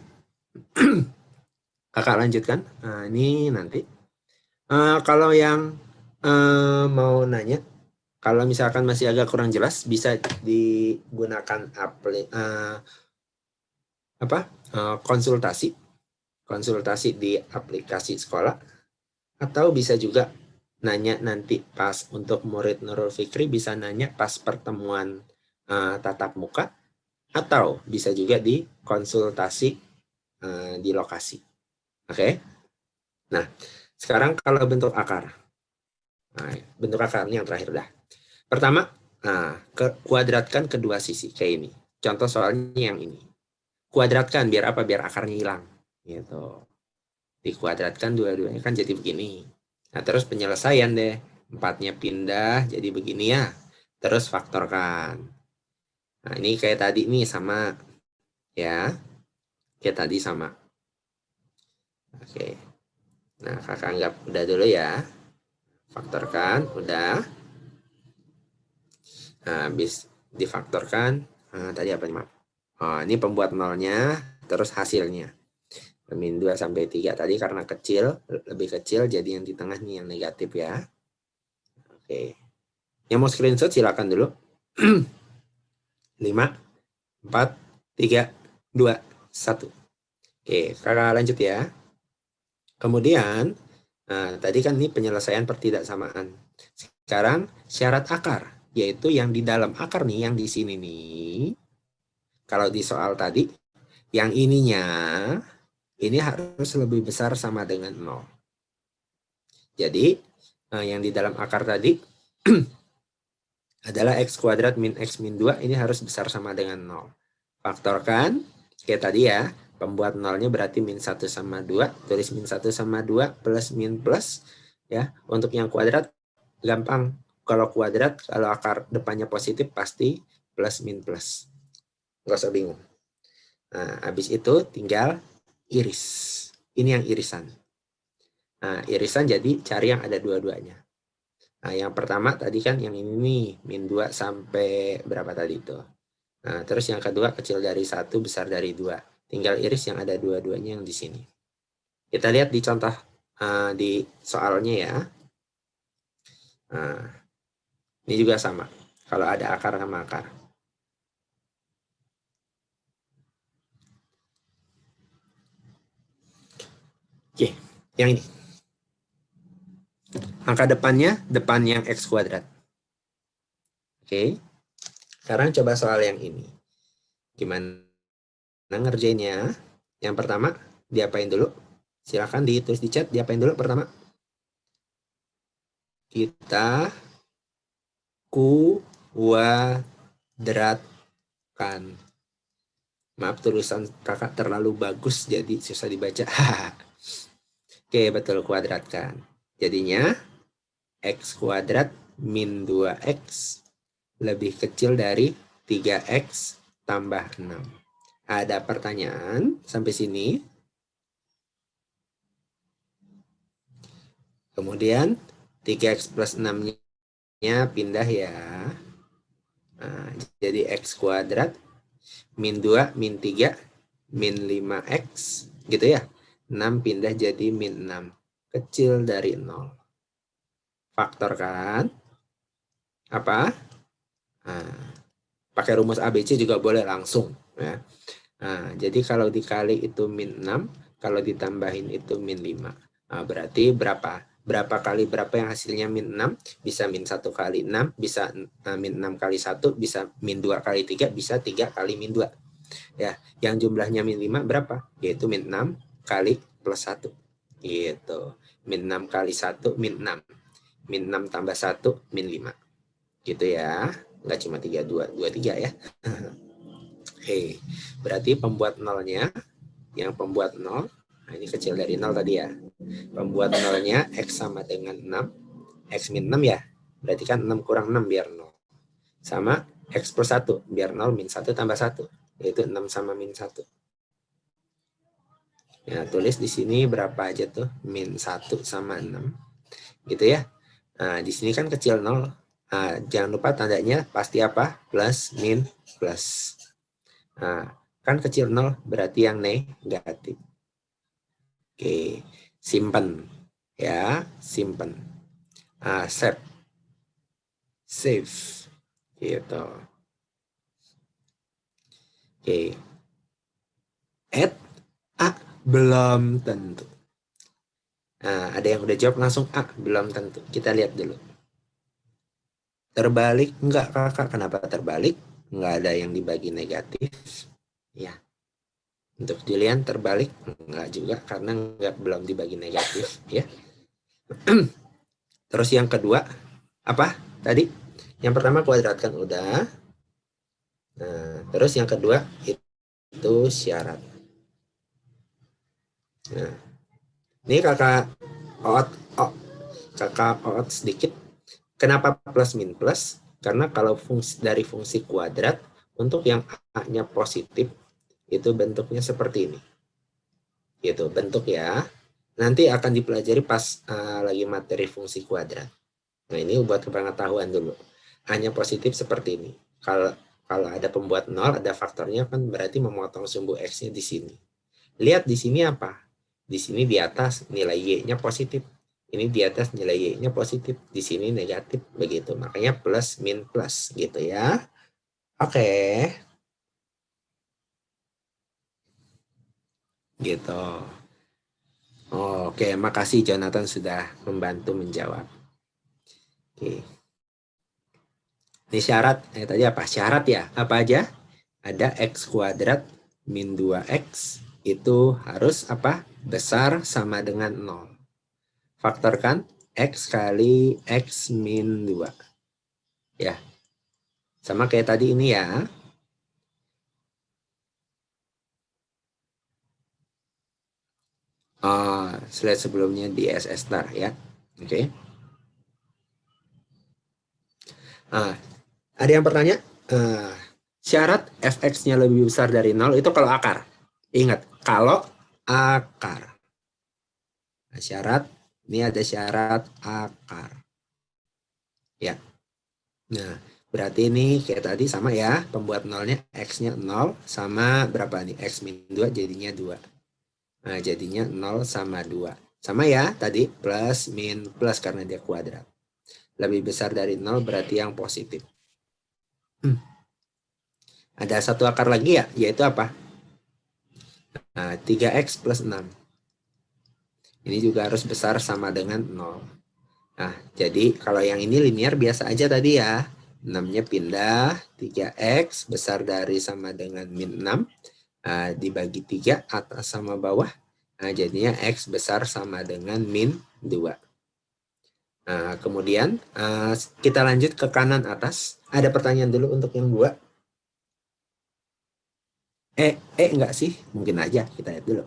Kakak lanjutkan. Nah, ini nanti. Kalau yang mau nanya, kalau misalkan masih agak kurang jelas, bisa digunakan konsultasi di aplikasi sekolah, atau bisa juga nanya nanti pas untuk murid Nurul Fikri, bisa nanya pas pertemuan tatap muka, atau bisa juga di konsultasi di lokasi. Oke? Nah, sekarang kalau bentuk akar. Nah, bentuk akar ini yang terakhir dah. Pertama, kuadratkan kedua sisi kayak ini. Contoh soalnya yang ini. Kuadratkan biar apa? Biar akarnya hilang. Gitu. Dikuadratkan dua-duanya kan jadi begini. Nah, terus penyelesaian deh. 4-nya pindah jadi begini ya. Terus faktorkan. Nah, ini kayak tadi nih sama. Ya. Kayak tadi sama. Oke. Nah, kakak anggap udah dulu ya. Faktorkan, udah. Nah, habis difaktorkan, tadi apa nih, maaf? Oh, ini pembuat nolnya, terus hasilnya. Min 2 sampai 3 tadi karena kecil, lebih kecil, jadi yang di tengah nih yang negatif ya. Oke. Yang mau screenshot silakan dulu. 5, 4, 3, 2, 1. Oke, kakak lanjut ya. Kemudian, tadi kan ini penyelesaian pertidaksamaan. Sekarang syarat akar, yaitu yang di dalam akar nih, yang di sini nih. Kalau di soal tadi, Yang ininya, ini harus lebih besar sama dengan 0. Jadi, yang di dalam akar tadi adalah X kuadrat min X min 2, ini harus besar sama dengan 0. Faktorkan, kayak tadi ya, pembuat nolnya berarti min 1 sama 2, tulis min 1 sama 2 plus min plus. Ya, untuk yang kuadrat, gampang. Kalau kuadrat, kalau akar depannya positif, pasti plus min plus. Nggak usah bingung. Nah, habis itu tinggal iris. Ini yang irisan. Nah, irisan jadi cari yang ada dua-duanya. Nah, yang pertama tadi kan yang ini nih, min 2 sampai berapa tadi itu. Nah, terus yang kedua kecil dari 1, besar dari 2. Tinggal iris yang ada dua-duanya yang di sini. Kita lihat di contoh di soalnya ya. Nah, ini juga sama. Kalau ada akar sama akar. Oke, yang ini. Angka depannya, depan yang X kuadrat. Oke, sekarang coba soal yang ini. Gimana ngerjainnya? Yang pertama, diapain dulu? Silahkan ditulis di chat, diapain dulu pertama? Kita kuadratkan. Maaf, tulisan kakak terlalu bagus, jadi susah dibaca. Oke, betul, kuadratkan. Jadinya, X kuadrat min 2X lebih kecil dari 3X tambah 6. Ada pertanyaan sampai sini? Kemudian 3X plus 6-nya pindah ya. Nah, jadi X kuadrat min 2, min 3, min 5X. Gitu ya. 6 pindah jadi min 6. Kecil dari 0. Faktorkan. Apa? Nah, pakai rumus ABC juga boleh langsung. Ya. Nah, jadi kalau dikali itu min 6, kalau ditambahin itu min 5. Nah, berarti berapa? Berapa kali berapa yang hasilnya min 6? Bisa min 1 kali 6, bisa min 6 kali 1, bisa min 2 kali 3, bisa 3 kali min 2. Ya, yang jumlahnya min 5 berapa? Yaitu min 6 kali plus 1. Gitu. Min 6 kali 1, min 6. Min 6 tambah 1, min 5. Gitu ya. Nggak cuma 3, 2, 2, 3 ya. Oke, berarti pembuat nolnya, yang pembuat 0, nah ini kecil dari 0 tadi ya. Pembuat nolnya X sama dengan 6, X min 6 ya. Berarti kan 6 kurang 6 biar 0. Sama X plus 1, biar 0 min 1 tambah 1. Yaitu 6 sama min 1. Ya, tulis di sini berapa aja tuh? Min 1 sama 6. Gitu ya. Nah, di sini kan kecil 0. Nah, jangan lupa tandanya pasti apa? Plus, min, plus. Nah, kan kecil 0 berarti yang negatif. Oke, simpan. Ya, simpan. Save. Save. Gitu. Oke. Add. Belum tentu. Nah, ada yang udah jawab langsung belum tentu. Kita lihat dulu. Terbalik? Enggak, kakak. Kenapa terbalik? Enggak ada yang dibagi negatif. Ya. Untuk dilihat terbalik? Enggak juga, karena belum dibagi negatif. Ya. Terus yang kedua, apa tadi? Yang pertama kuadratkan udah. Nah, terus yang kedua itu syarat. Nah, ini kakak out sedikit. Kenapa plus min plus? Karena kalau dari fungsi kuadrat, untuk yang A-nya positif, itu bentuknya seperti ini. Gitu, bentuk ya. Nanti akan dipelajari pas lagi materi fungsi kuadrat. Nah, ini buat pengetahuan dulu. A-nya positif seperti ini. Kalau ada pembuat 0, ada faktornya kan berarti memotong sumbu X-nya di sini. Lihat di sini apa? Di sini di atas nilai Y-nya positif. Ini di atas nilai Y-nya positif. Di sini negatif. Begitu. Makanya plus min plus. Gitu ya. Oke. Gitu. Oke. Makasih Jonathan sudah membantu menjawab. Oke. Ini syarat. Tadi apa? Syarat ya. Apa aja? Ada X kuadrat min 2x itu harus apa? Besar sama dengan 0. Faktorkan x kali x min 2. Ya, sama kayak tadi ini ya. Slide sebelumnya di SS Star ya. Oke. Ada yang bertanya? Syarat fx-nya lebih besar dari 0 itu kalau akar. Ingat, kalau akar. Nah, syarat, ini ada syarat akar. Ya. Nah, berarti ini kayak tadi sama ya. Pembuat nolnya x-nya 0 sama berapa nih? X min 2 jadinya 2. Nah, jadinya 0 sama 2. Sama ya tadi, plus min plus karena dia kuadrat. Lebih besar dari 0 berarti yang positif. Ada satu akar lagi ya, yaitu apa? Nah, 3x plus 6. Ini juga harus besar sama dengan 0. Nah, jadi kalau yang ini linear biasa aja tadi ya. 6-nya pindah, 3x besar dari sama dengan min 6. Nah, dibagi 3 atas sama bawah. Nah, jadinya x besar sama dengan min 2. Nah, kemudian kita lanjut ke kanan atas. Ada pertanyaan dulu untuk yang 2. Enggak sih? Mungkin aja kita lihat dulu.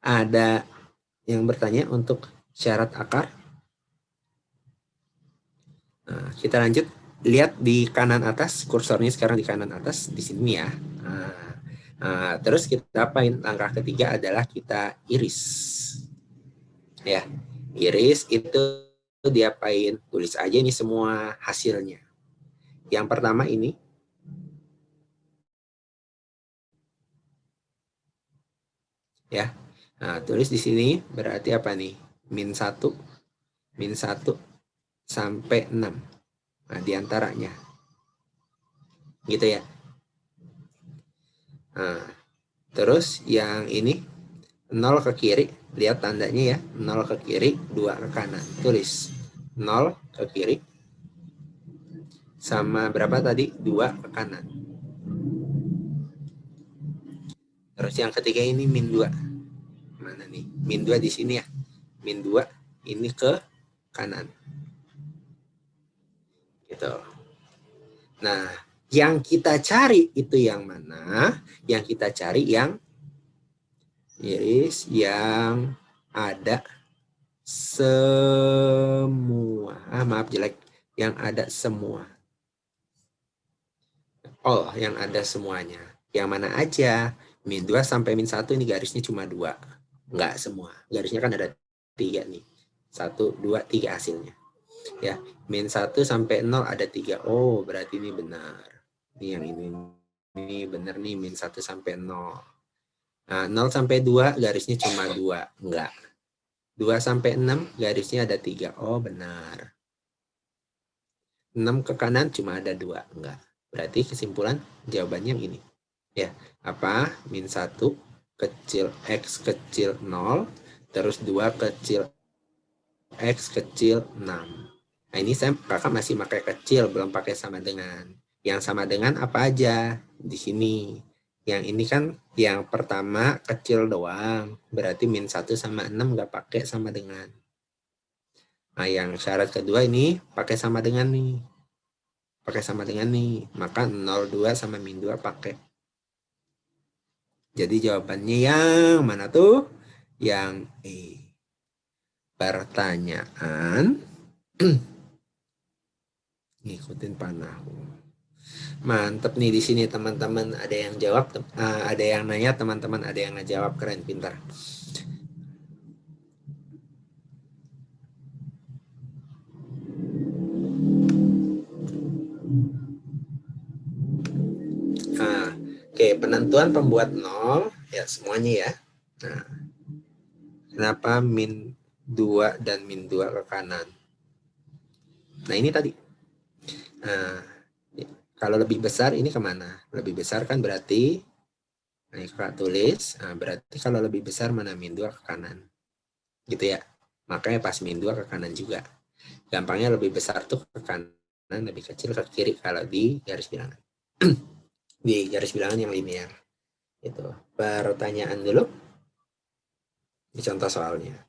Ada yang bertanya untuk syarat akar. Nah, kita lanjut. Lihat di kanan atas, kursornya sekarang di kanan atas, di sini ya. Terus kita apain? Langkah ketiga adalah kita iris. Ya, iris itu diapain? Tulis aja ini semua hasilnya. Yang pertama ini. Ya, tulis di sini berarti apa nih? Min 1 sampai 6. Nah, diantaranya. Gitu ya. Nah, terus yang ini 0 ke kiri, lihat tandanya ya, 0 ke kiri, 2 ke kanan. Tulis 0 ke kiri, sama berapa tadi? 2 ke kanan. Terus yang ketiga ini min 2. Mana nih? Min 2 di sini ya. Min 2 ini ke kanan. Gitu. Nah, yang kita cari itu yang mana? Yang kita cari yang iris yang ada semua. Maaf jelek. Yang ada semua. Oh, yang ada semuanya. Yang mana aja? Min 2 sampai min 1 ini garisnya cuma 2. Enggak semua. Garisnya kan ada 3 nih. 1, 2, 3 hasilnya. Ya, min 1 sampai 0 ada 3. Oh, berarti ini benar. Ini yang ini. Ini benar nih, min 1 sampai 0. Nah, 0 sampai 2 garisnya cuma 2. Enggak. 2 sampai 6 garisnya ada 3. Oh, benar. 6 ke kanan cuma ada 2. Enggak. Berarti kesimpulan jawabannya ini. Ya, apa? Min 1 kecil x kecil 0, terus 2 kecil x kecil 6. Nah, ini kakak masih pakai kecil, belum pakai sama dengan. Yang sama dengan apa aja di sini. Yang ini kan yang pertama kecil doang, berarti min 1 sama 6 nggak pakai sama dengan. Nah, yang syarat kedua ini pakai sama dengan nih. Pakai sama dengan nih, maka 0,2 sama min 2 pakai. Jadi jawabannya yang mana tuh? Yang E. Pertanyaan ngikutin panahku. Mantep nih di sini teman-teman, ada yang jawab, ada yang nanya, teman-teman ada yang ngejawab, keren, pintar. Oke, penentuan pembuat 0 ya semuanya ya. Nah, kenapa min 2 dan min 2 ke kanan? Nah, ini tadi. Nah, kalau lebih besar ini kemana? Lebih besar kan berarti, nah kakak tulis, berarti kalau lebih besar mana min 2 ke kanan. Gitu ya. Makanya pas min 2 ke kanan juga. Gampangnya lebih besar tuh ke kanan, lebih kecil ke kiri kalau di garis bilangan. Di garis bilangan yang linear. Itu pertanyaan dulu di contoh soalnya.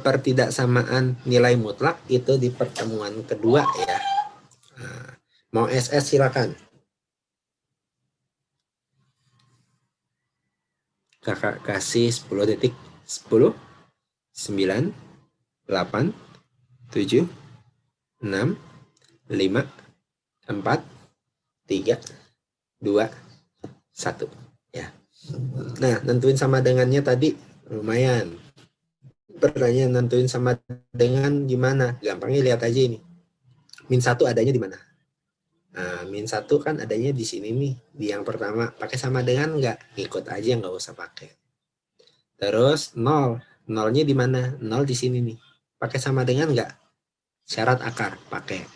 Pertidaksamaan nilai mutlak itu di pertemuan kedua ya. Nah, mau SS silakan. Kakak kasih 10 detik. 10, 9, 8, 7, 6, 5, 4, 3, 2, 1. Ya. Nah, nentuin sama dengannya tadi lumayan. Pertanyaan nentuin sama dengan gimana? Gampangnya lihat aja ini. Min 1 adanya di mana? Nah, min 1 kan adanya di sini nih. Di yang pertama. Pakai sama dengan nggak? Ikut aja, nggak usah pakai. Terus 0. Nolnya di mana? 0 di sini nih. Pakai sama dengan nggak? Syarat akar. Pakai.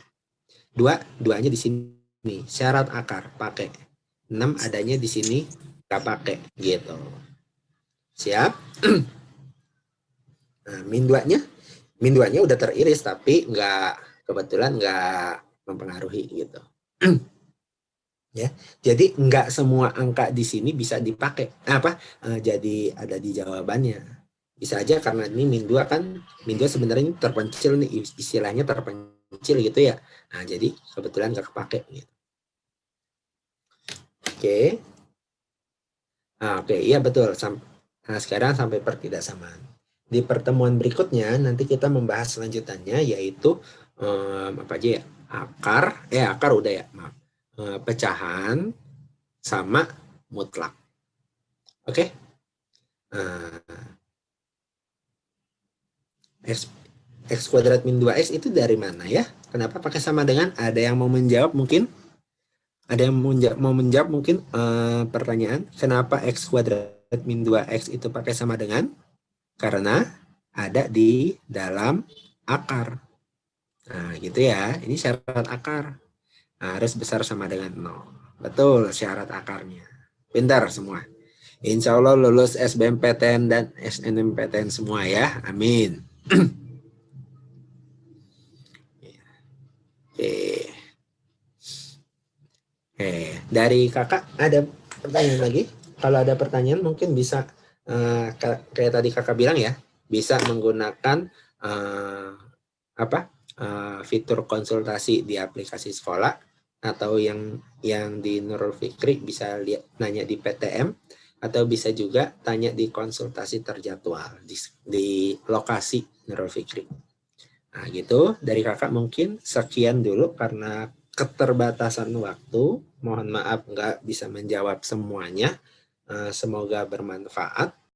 2. 2-nya di sini. Syarat akar. Pakai. 6 adanya di sini. Nggak pakai. Gitu. Siap? Nah, min 2-nya? Min 2-nya udah teriris, tapi kebetulan nggak mempengaruhi gitu. Ya, jadi nggak semua angka di sini bisa dipakai. Jadi ada di jawabannya. Bisa aja karena ini min 2 kan, min 2 sebenarnya terpencil nih, istilahnya terpencil gitu ya. Nah, jadi kebetulan nggak kepake gitu. Oke. Oke, iya betul. Nah, sekarang sampai pertidaksamaan. Di pertemuan berikutnya nanti kita membahas selanjutannya yaitu apa aja ya? Akar udah ya, maaf. Pecahan sama mutlak. Oke? X kuadrat min 2X itu dari mana ya? Kenapa pakai sama dengan? Ada yang mau menjawab mungkin? Ada yang mau menjawab mungkin pertanyaan? Kenapa X kuadrat min 2X itu pakai sama dengan? Karena ada di dalam akar. Nah, gitu ya. Ini syarat akar. Nah, harus besar sama dengan 0. Betul syarat akarnya. Pintar semua. Insya Allah lulus SBMPTN dan SNMPTN semua ya. Amin. Oke. Dari kakak ada pertanyaan lagi? Kalau ada pertanyaan mungkin bisa kayak tadi kakak bilang ya, bisa menggunakan fitur konsultasi di aplikasi sekolah atau yang di Nurul Fikri bisa nanya di PTM atau bisa juga tanya di konsultasi terjadwal di lokasi Nurul Fikri. Nah gitu, dari kakak mungkin sekian dulu karena keterbatasan waktu. Mohon maaf nggak bisa menjawab semuanya. Semoga bermanfaat.